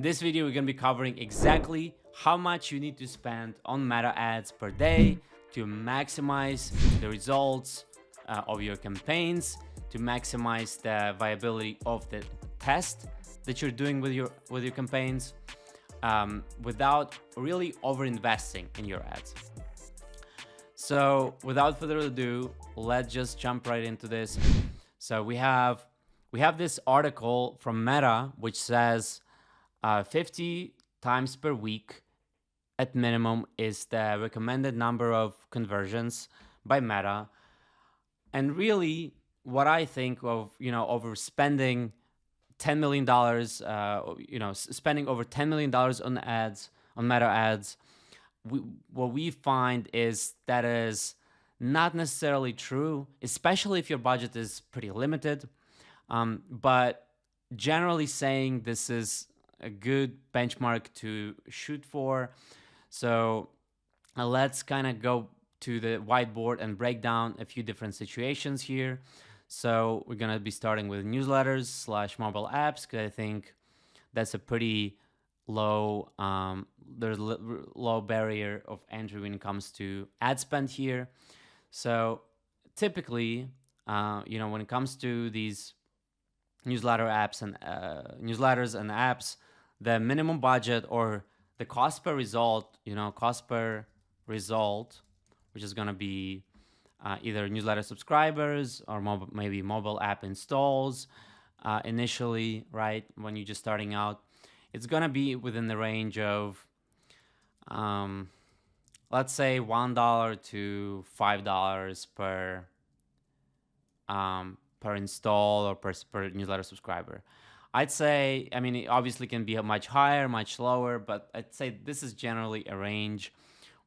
this video, we're gonna be covering exactly how much you need to spend on Meta ads per day to maximize the results of your campaigns, to maximize the viability of the test that you're doing with your campaigns, without really over-investing in your ads. So without further ado, let's just jump right into this. So we have this article from Meta which says 50 times per week at minimum is the recommended number of conversions by Meta. And really, what I think of, overspending $10 million, spending over $10 million on ads, on Meta ads, what we find is that is not necessarily true, especially if your budget is pretty limited. But generally saying, this is a good benchmark to shoot for. So let's kind of go to the whiteboard and break down a few different situations here. So we're gonna be starting with newsletters / mobile apps, because I think that's a pretty low, there's low barrier of entry when it comes to ad spend here. So typically, when it comes to these newsletter apps and newsletters and apps, the minimum budget or the cost per result, which is gonna be either newsletter subscribers or maybe mobile app installs initially, right? When you're just starting out, it's gonna be within the range of, let's say $1 to $5 per install or per newsletter subscriber. I'd say, it obviously can be much higher, much lower, but I'd say this is generally a range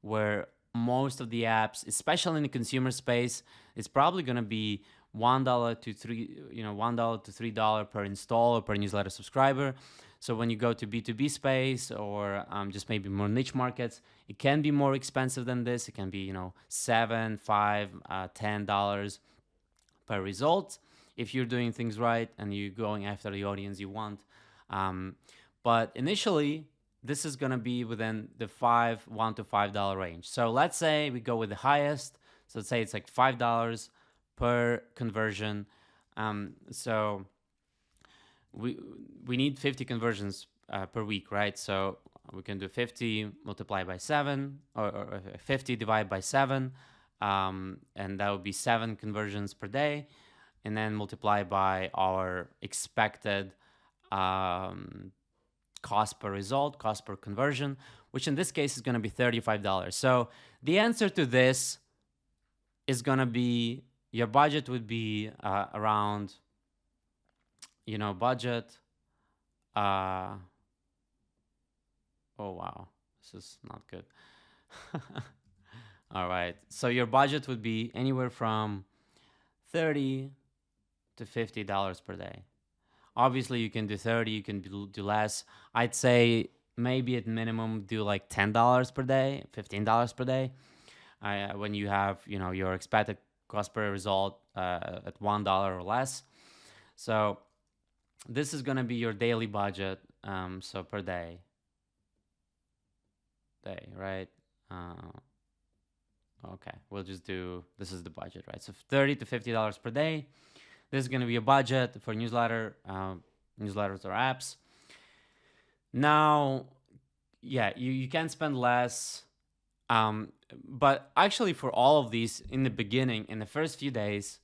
where most of the apps, especially in the consumer space, is probably going to be $1 to $3 per install or per newsletter subscriber. So when you go to B2B space or just maybe more niche markets, it can be more expensive than this. It can be, $7, $5, $10 per result if you're doing things right and you're going after the audience you want. But initially, this is going to be within the $1 to $5 range. So let's say we go with the highest. So let's say it's like $5 per conversion. So we need 50 conversions per week, right? So we can do 50 multiplied by 7 or 50 divided by 7. And that would be 7 conversions per day. And then multiply by our expected cost per result, cost per conversion, which in this case is going to be $35. So the answer to this is going to be, your budget would be around, budget. Oh, wow, this is not good. All right, so your budget would be anywhere from $30 to $50 per day. Obviously, you can do 30, you can do less. I'd say maybe at minimum do like $10 per day, $15 per day. When you have, your expected cost per result at $1 or less. So this is gonna be your daily budget. So per day, right? Okay, we'll just do, this is the budget, right? So $30 to $50 per day. This is going to be a budget for newsletters or apps. Now, yeah, you can spend less, but actually for all of these in the beginning, in the first few days,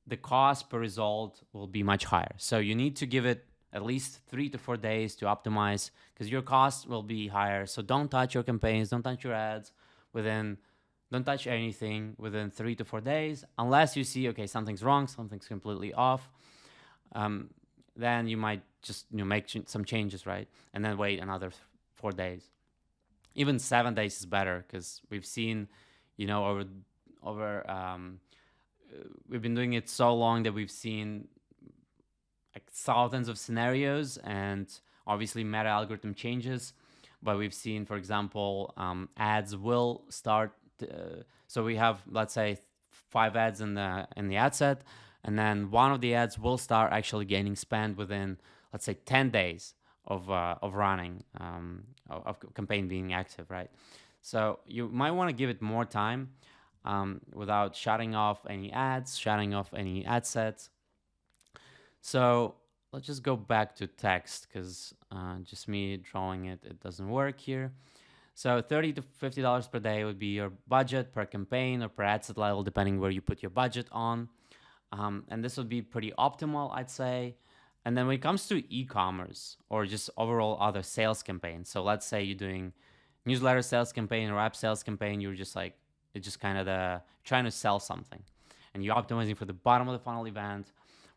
the cost per result will be much higher. So you need to give it at least 3 to 4 days to optimize, because your cost will be higher. So don't touch your campaigns, don't touch your ads don't touch anything within 3 to 4 days, unless you see, okay, something's wrong, something's completely off. Then you might just make some changes, right? And then wait another 4 days. Even 7 days is better, because we've seen, we've been doing it so long that we've seen like thousands of scenarios, and obviously Meta algorithm changes. But we've seen, for example, ads will start. So we have, let's say, 5 ads in the ad set, and then one of the ads will start actually gaining spend within, let's say, 10 days of running of campaign being active, right? So you might want to give it more time without shutting off any ads, shutting off any ad sets. So let's just go back to text because just me drawing it doesn't work here. So $30 to $50 per day would be your budget per campaign or per ad set level, depending where you put your budget on. And this would be pretty optimal, I'd say. And then when it comes to e-commerce or just overall other sales campaigns, so let's say you're doing newsletter sales campaign or app sales campaign, you're just like, it's just kind of the trying to sell something and you're optimizing for the bottom of the funnel event,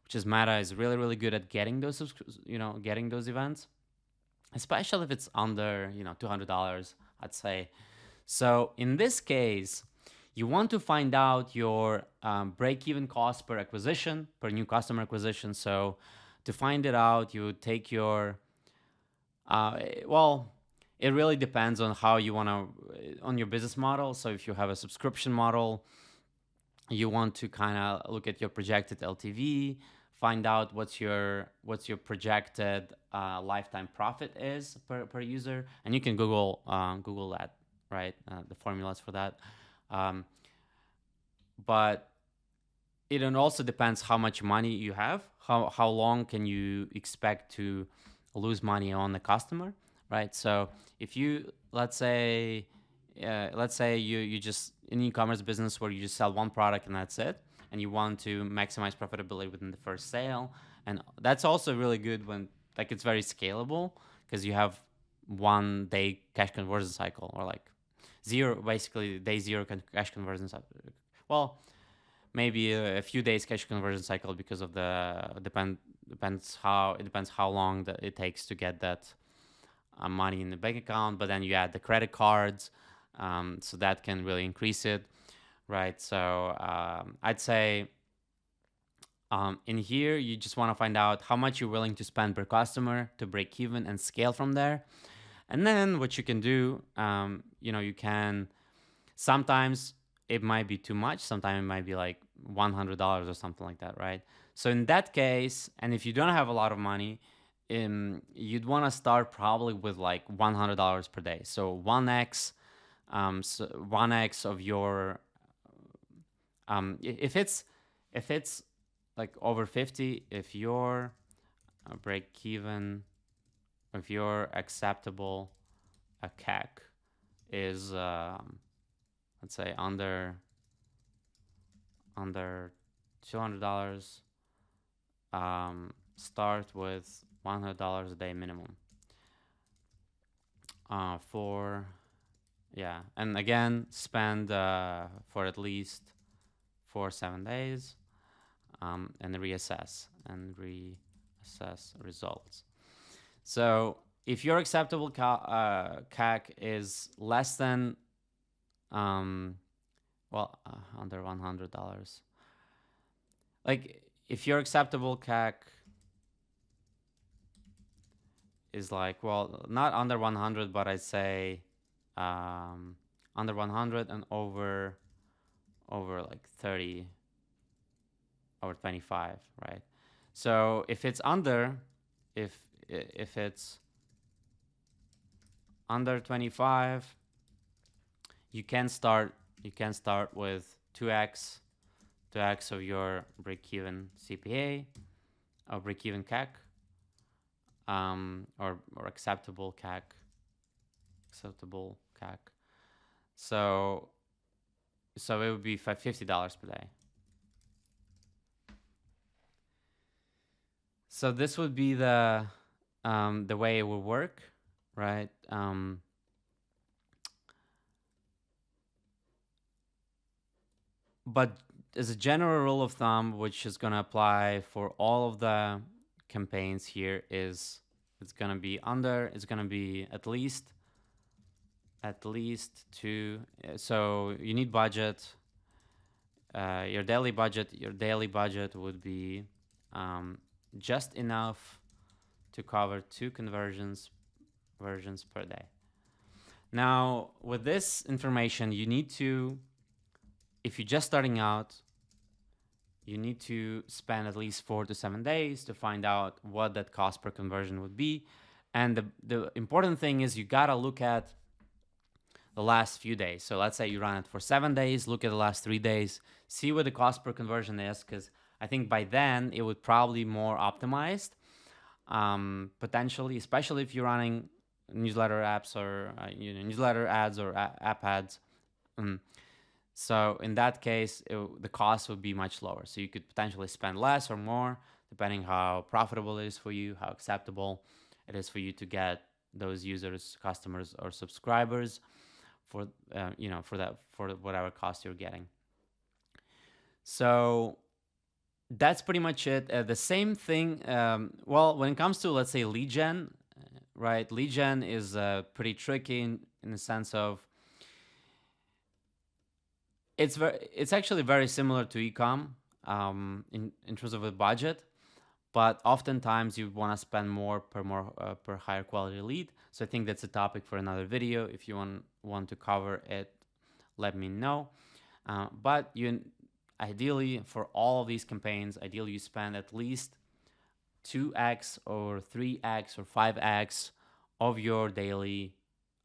which is Meta is really, really good at getting those, getting those events, especially if it's under, $200, I'd say. So in this case, you want to find out your break-even cost per acquisition, per new customer acquisition. So to find it out, you take your, well, it really depends on how you want to, on your business model. So if you have a subscription model, you want to kind of look at your projected LTV, find out what's your projected lifetime profit is per user, and you can Google that, right? The formulas for that. But it also depends how much money you have, how long can you expect to lose money on the customer, right? So if you let's say you just in e-commerce business where you just sell one product and that's it, and you want to maximize profitability within the first sale, and that's also really good when like it's very scalable because you have 1 day cash conversion cycle or like basically day zero cash conversion cycle. Well, maybe a few days cash conversion cycle because of the depends how long that it takes to get that money in the bank account, but then you add the credit cards, so that can really increase it, right? So I'd say in here you just want to find out how much you're willing to spend per customer to break even and scale from there. And then what you can do, you can sometimes it might be too much, sometimes it might be like $100 or something like that, right? So in that case, and if you don't have a lot of money, you'd want to start probably with like $100 per day. So 1x, 1x of your, if it's like over 50, if your break even, if your acceptable CAC is let's say under $200, start with $100 a day minimum and again spend for at least 4-7 days, and reassess results. So if your acceptable CAC is less than under $100, like if your acceptable CAC is like, well, not under 100, but I say under 100 and over like 30, over 25, right? So if it's under, if it's under 25, you can start with 2x of your break-even CPA or break-even CAC, or acceptable CAC. So it would be $50 per day. So this would be the way it will work, right? But as a general rule of thumb, which is going to apply for all of the campaigns here, is it's going to be at two. So you need budget. Your daily budget would be just enough to cover 2 conversions per day. Now, with this information, you need to, if you're just starting out, you need to spend at least 4 to 7 days to find out what that cost per conversion would be. And the important thing is you gotta look at the last few days. So let's say you run it for 7 days, look at the last 3 days, see what the cost per conversion is, because I think by then it would probably be more optimized, potentially, especially if you're running newsletter apps or newsletter ads or app ads. So in that case, the cost would be much lower. So you could potentially spend less or more, depending how profitable it is for you, how acceptable it is for you to get those users, customers, or subscribers for for whatever cost you're getting. So that's pretty much it. The same thing. Well, when it comes to, let's say, lead gen, right? Lead gen is pretty tricky in the sense of it's actually very similar to ecom in terms of a budget, but oftentimes you want to spend more per higher quality lead. So I think that's a topic for another video. If you want to cover it, let me know. But you ideally, for all of these campaigns, ideally you spend at least 2x or 3x or 5x of your daily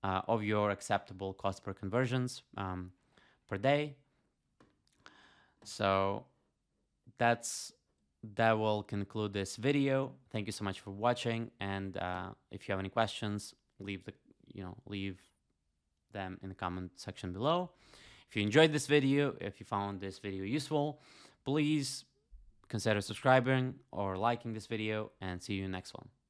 of your acceptable cost per conversions per day. So that will conclude this video. Thank you so much for watching, and if you have any questions, leave them in the comment section below. If you enjoyed this video, if you found this video useful, please consider subscribing or liking this video, and see you in the next one.